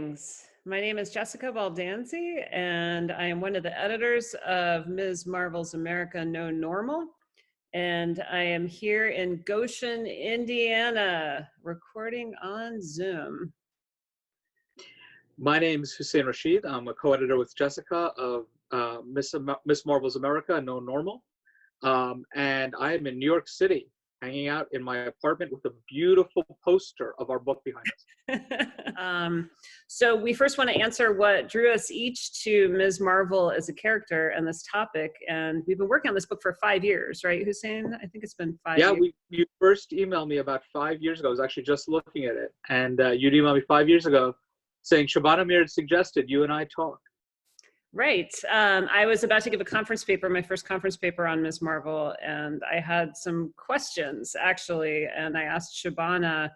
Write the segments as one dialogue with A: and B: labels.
A: Greetings. My name is Jessica Baldanzi, and I am one of the editors of Ms. Marvel's America No Normal. And I am here in Goshen, Indiana, recording on Zoom.
B: My name is Hussein Rashid. I'm a co-editor with Jessica of Miss Marvel's America No Normal. And I am in New York City, hanging out in my apartment with a beautiful poster of our book behind us.
A: So we first want to answer what drew us each to Ms. Marvel as a character and this topic. And we've been working on this book for 5 years, right, Hussein? I think it's been 5 years.
B: Yeah, you first emailed me about 5 years ago. I was actually just looking at it. And you'd emailed me 5 years ago saying Shabana Mir had suggested you and I talk.
A: Right. I was about to give a conference paper, my first conference paper on Ms. Marvel, and I had some questions, actually, and I asked Shabana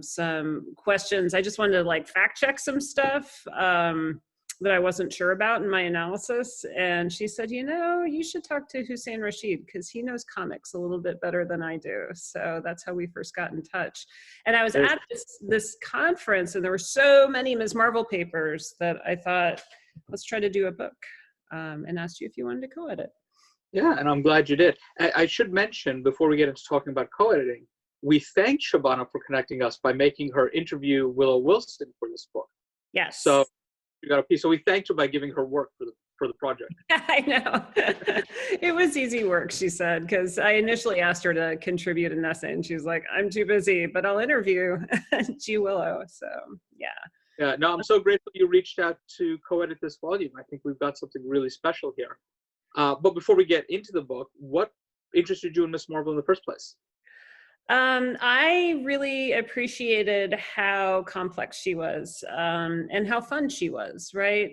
A: some questions. I just wanted to fact check some stuff that I wasn't sure about in my analysis, and she said, you should talk to Hussein Rashid because he knows comics a little bit better than I do. So that's how we first got in touch. And I was at this conference, and there were so many Ms. Marvel papers that I thought, let's try to do a book, and asked you if you wanted to co-edit.
B: Yeah, and I'm glad you did. I should mention, before we get into talking about co-editing, we thanked Shabana for connecting us by making her interview Willow Wilson for this book.
A: Yes.
B: So you got a piece. So we thanked her by giving her work for the project.
A: I know. It was easy work, she said, because I initially asked her to contribute an essay, and she was like, I'm too busy, but I'll interview G. Willow. So, yeah.
B: Yeah, no, I'm so grateful you reached out to co-edit this volume. I think we've got something really special here. But before we get into the book, what interested you in Miss Marvel in the first place?
A: I really appreciated how complex she was and how fun she was, right?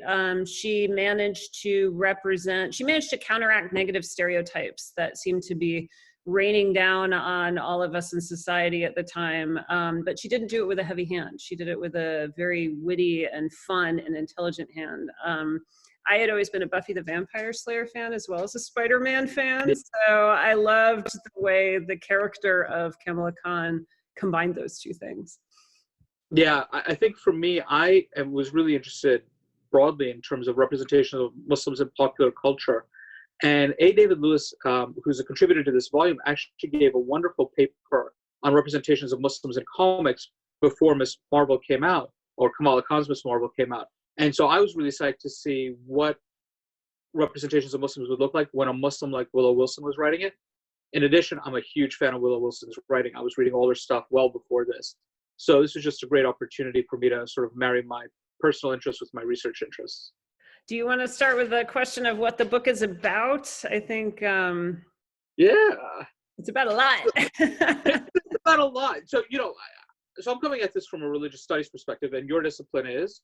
A: She managed to counteract negative stereotypes that seemed to be raining down on all of us in society at the time. But she didn't do it with a heavy hand. She did it with a very witty and fun and intelligent hand. I had always been a Buffy the Vampire Slayer fan as well as a Spider-Man fan. So I loved the way the character of Kamala Khan combined those two things.
B: Yeah, I think for me, I was really interested broadly in terms of representation of Muslims in popular culture. And A. David Lewis, who's a contributor to this volume, actually gave a wonderful paper on representations of Muslims in comics before Miss Marvel came out, or Kamala Khan's Miss Marvel came out. And so I was really psyched to see what representations of Muslims would look like when a Muslim like Willow Wilson was writing it. In addition, I'm a huge fan of Willow Wilson's writing. I was reading all her stuff well before this. So this was just a great opportunity for me to sort of marry my personal interests with my research interests.
A: Do you want to start with the question of what the book is about? I think it's about a lot.
B: It's about a lot. So, so I'm coming at this from a religious studies perspective, and your discipline is?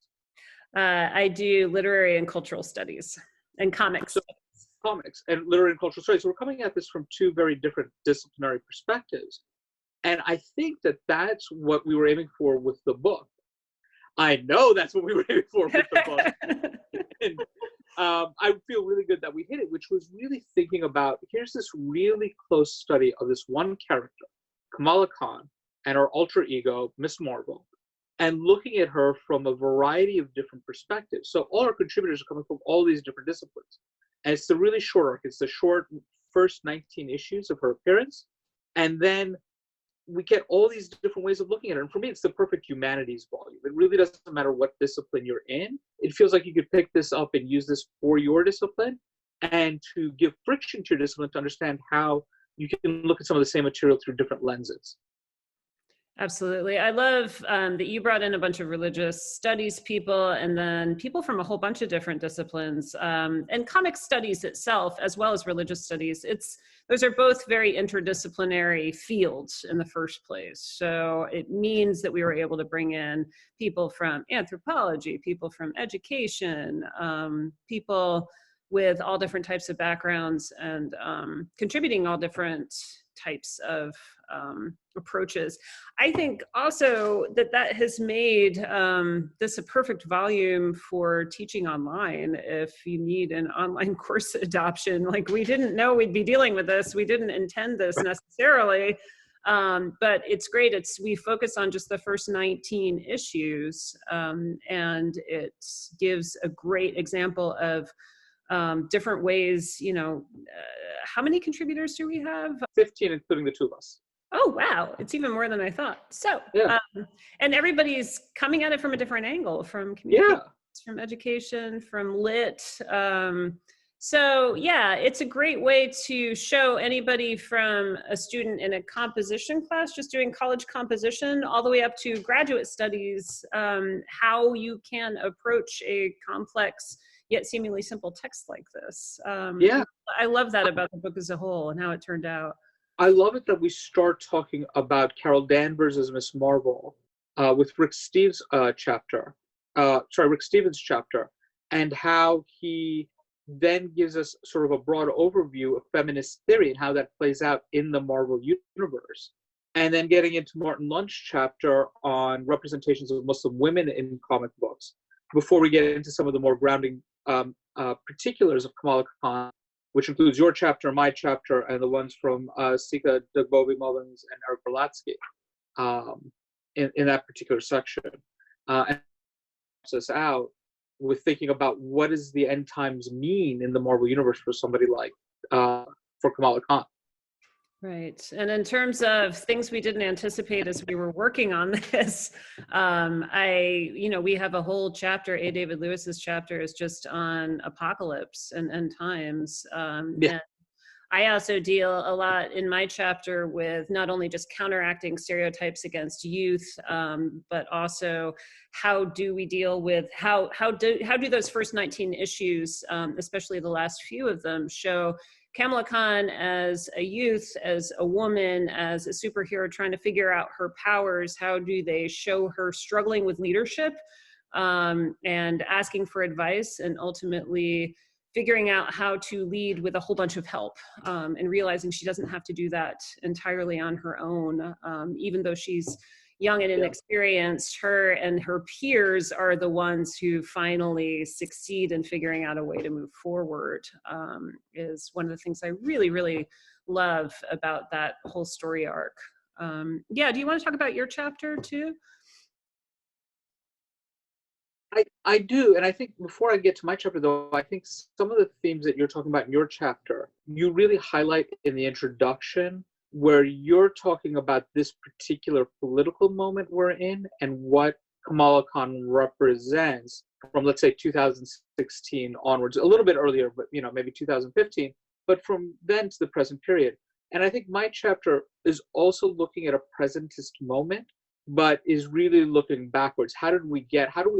A: I do literary and cultural studies and comics.
B: So, comics and literary and cultural studies. So we're coming at this from two very different disciplinary perspectives. And I think that that's what we were aiming for with the book. I know that's what we were aiming for with the book. And I feel really good that we hit it, which was really thinking about, here's this really close study of this one character, Kamala Khan, and her alter ego, Miss Marvel, and looking at her from a variety of different perspectives. So all our contributors are coming from all these different disciplines. And it's the really short arc. It's the short first 19 issues of her appearance. And then we get all these different ways of looking at it. And for me, it's the perfect humanities volume. It really doesn't matter what discipline you're in. It feels like you could pick this up and use this for your discipline and to give friction to your discipline to understand how you can look at some of the same material through different lenses.
A: Absolutely. I love that you brought in a bunch of religious studies people and then people from a whole bunch of different disciplines and comic studies itself, as well as religious studies. Those are both very interdisciplinary fields in the first place. So it means that we were able to bring in people from anthropology, people from education, people with all different types of backgrounds and contributing all different types of approaches. I think also that has made this a perfect volume for teaching online if you need an online course adoption. Like, we didn't know we'd be dealing with this. We didn't intend this necessarily. But it's great. We focus on just the first 19 issues, and it gives a great example of different ways, how many contributors do we have?
B: 15, including the two of us.
A: Oh, wow. It's even more than I thought. So,
B: Yeah.
A: And everybody's coming at it from a different angle, from communication,
B: Yeah.
A: from education, from lit. So yeah, it's a great way to show anybody from a student in a composition class, just doing college composition, all the way up to graduate studies, how you can approach a complex yet seemingly simple text like this.
B: Yeah.
A: I love that about the book as a whole and how it turned out.
B: I love it that we start talking about Carol Danvers as Miss Marvel with Rick Stevens' chapter, and how he then gives us sort of a broad overview of feminist theory and how that plays out in the Marvel universe. And then getting into Martin Lund's chapter on representations of Muslim women in comic books, before we get into some of the more grounding particulars of Kamala Khan, which includes your chapter, my chapter, and the ones from Sika Dugbovi-Mullins and Eric Berlatsky in that particular section. And helps us out with thinking about what does the end times mean in the Marvel universe for somebody like, for Kamala Khan.
A: Right. And in terms of things we didn't anticipate as we were working on this, we have a whole chapter, A. David Lewis's chapter is just on apocalypse and end times. And I also deal a lot in my chapter with not only just counteracting stereotypes against youth, but also how do we deal with, how do those first 19 issues, especially the last few of them, show Kamala Khan as a youth, as a woman, as a superhero trying to figure out her powers. How do they show her struggling with leadership and asking for advice, and ultimately figuring out how to lead with a whole bunch of help, and realizing she doesn't have to do that entirely on her own, even though she's young and inexperienced. Her and her peers are the ones who finally succeed in figuring out a way to move forward, is one of the things I really, really love about that whole story arc. Do you want to talk about your chapter too?
B: I do, and I think before I get to my chapter, though, I think some of the themes that you're talking about in your chapter, you really highlight in the introduction, where you're talking about this particular political moment we're in and what Kamala Khan represents from, let's say, 2016 onwards, a little bit earlier, but maybe 2015, but from then to the present period. And I think my chapter is also looking at a presentist moment, but is really looking backwards. How do we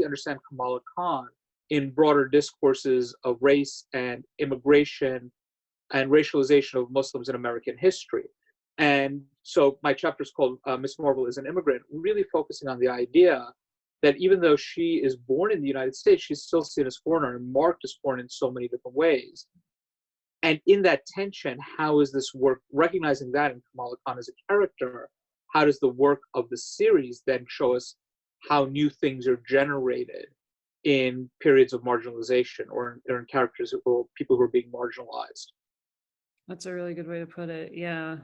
B: understand Kamala Khan in broader discourses of race and immigration and racialization of Muslims in American history? And so my chapter is called Miss Marvel is an Immigrant, really focusing on the idea that even though she is born in the United States, she's still seen as foreigner and marked as foreign in so many different ways. And in that tension, how is this work, recognizing that in Kamala Khan as a character, how does the work of the series then show us how new things are generated in periods of marginalization or in characters or people who are being marginalized?
A: That's a really good way to put it. Yeah.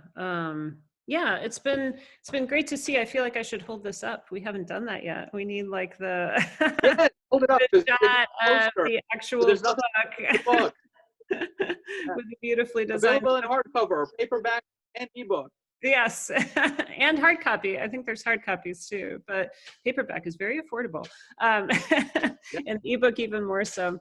A: It's been great to see. I feel like I should hold this up. We haven't done that yet. We need like the
B: hold it up.
A: the shot of the actual book. With the beautifully designed,
B: available in hardcover, paperback, and ebook.
A: Yes, and hard copy. I think there's hard copies too, but paperback is very affordable, and ebook even more so.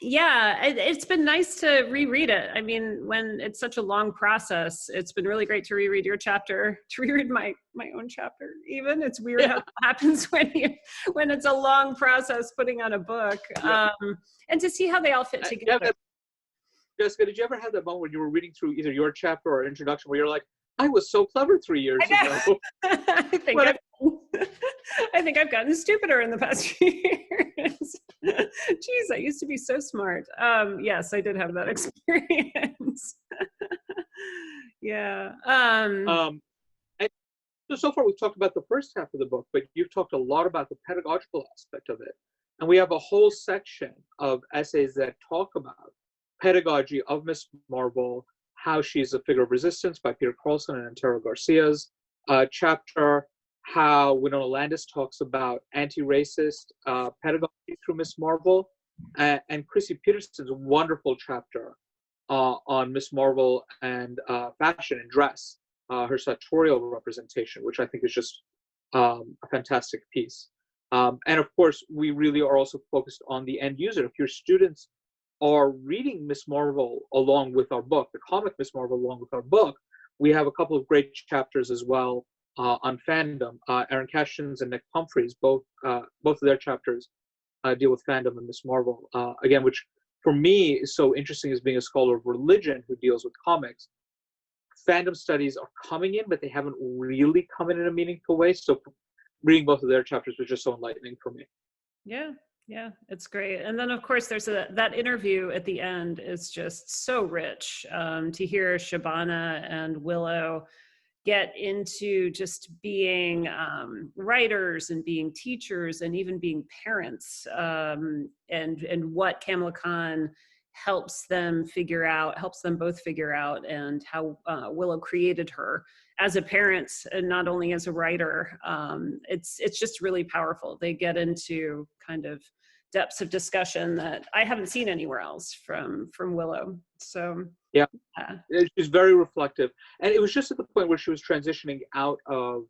A: It's been nice to reread it. I mean, when it's such a long process, it's been really great to reread your chapter, to reread my own chapter. Even it's weird how that happens when it's a long process putting on a book, and to see how they all fit together.
B: Jessica, did you ever have that moment when you were reading through either your chapter or introduction where you're like, I was so clever 3 years ago?
A: I think I've gotten stupider in the past few years. Geez, I used to be so smart. Yes, I did have that experience. And
B: so far we've talked about the first half of the book, but you've talked a lot about the pedagogical aspect of it. And we have a whole section of essays that talk about pedagogy of Miss Marvel, how she's a figure of resistance by Peter Carlson and Antero Garcia's chapter, how Winona Landis talks about anti-racist pedagogy through Miss Marvel, and Chrissy Peterson's wonderful chapter on Miss Marvel and fashion and dress, her sartorial representation, which I think is just a fantastic piece. And of course, we really are also focused on the end user. If your students are reading Miss Marvel along with our book, the comic Miss Marvel along with our book, we have a couple of great chapters as well on fandom. Aaron Cashins and Nick Humphreys, both of their chapters deal with fandom and Miss Marvel. Again, which for me is so interesting as being a scholar of religion who deals with comics. Fandom studies are coming in, but they haven't really come in a meaningful way. So reading both of their chapters was just so enlightening for me.
A: Yeah, it's great. And then of course there's that interview at the end is just so rich to hear Shabana and Willow get into just being writers and being teachers and even being parents, and what Kamala Khan helps them both figure out, and how Willow created her as a parent and not only as a writer. It's just really powerful. They get into kind of depths of discussion that I haven't seen anywhere else from Willow. So
B: yeah. She's very reflective, and it was just at the point where she was transitioning out of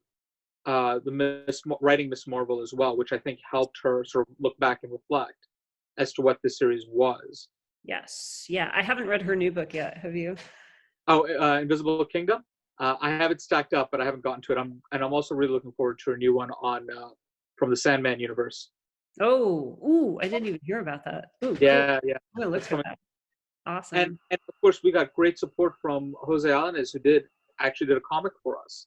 B: writing Miss Marvel as well, which I think helped her sort of look back and reflect as to what this series was.
A: Yes, yeah, I haven't read her new book yet. Have you?
B: Oh, Invisible Kingdom. I have it stacked up, but I haven't gotten to it. I'm also really looking forward to a new one on from the Sandman universe.
A: Oh, I didn't even hear about that. Ooh,
B: yeah,
A: cool.
B: yeah.
A: I'm gonna look for that. Awesome.
B: And of course, we got great support from Jose Alanes, who actually did a comic for us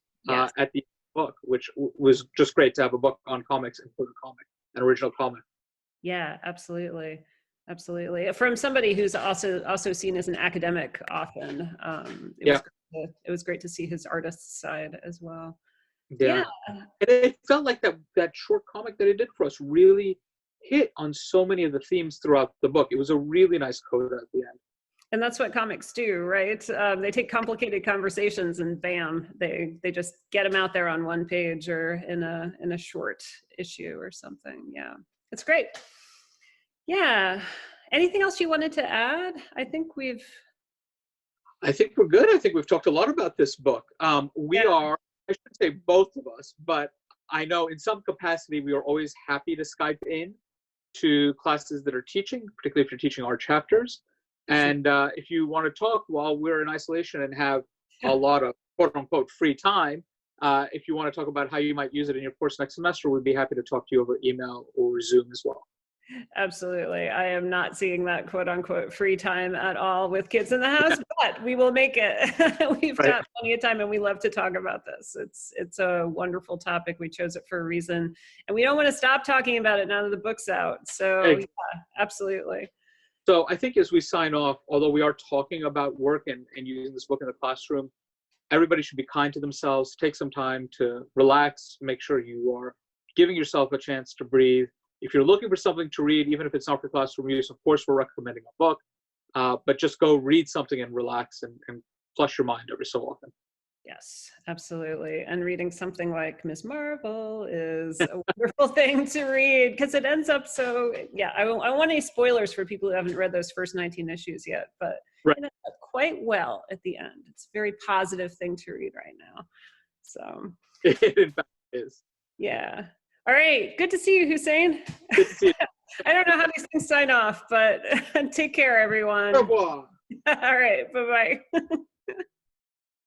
B: at the book, which was just great to have a book on comics and put a comic, an original comic.
A: Yeah, absolutely. From somebody who's also seen as an academic often. It was great to see his artist side as well. Yeah.
B: And it felt like that short comic that he did for us really hit on so many of the themes throughout the book. It was a really nice coda at the end.
A: And that's what comics do, right? They take complicated conversations and bam, they just get them out there on one page or in a short issue or something. Yeah, it's great. Yeah. Anything else you wanted to add? I think we're
B: good. I think we've talked a lot about this book. We are, I should say both of us, but I know in some capacity we are always happy to Skype in to classes that are teaching, particularly if you're teaching our chapters. And if you want to talk while we're in isolation and have a lot of quote unquote free time, if you want to talk about how you might use it in your course next semester, we'd be happy to talk to you over email or Zoom as well.
A: Absolutely. I am not seeing that quote unquote free time at all with kids in the house, but we will make it. We've got plenty of time and we love to talk about this. It's a wonderful topic. We chose it for a reason and we don't want to stop talking about it now that the book's out. So yeah, absolutely.
B: So I think as we sign off, although we are talking about work and using this book in the classroom, everybody should be kind to themselves, take some time to relax, make sure you are giving yourself a chance to breathe. If you're looking for something to read, even if it's not for classroom use, of course, we're recommending a book, but just go read something and relax and flush your mind every so often.
A: Yes, absolutely. And reading something like Miss Marvel is a wonderful thing to read because it ends up so, yeah, I don't want any spoilers for people who haven't read those first 19 issues yet, but it ends up quite well at the end. It's a very positive thing to read right now. So
B: it in fact is.
A: Yeah. All right. Good to see you, Hussein.
B: Good to see you.
A: I don't know how these things sign off, but take care, everyone.
B: Au revoir.
A: All right. Bye-bye.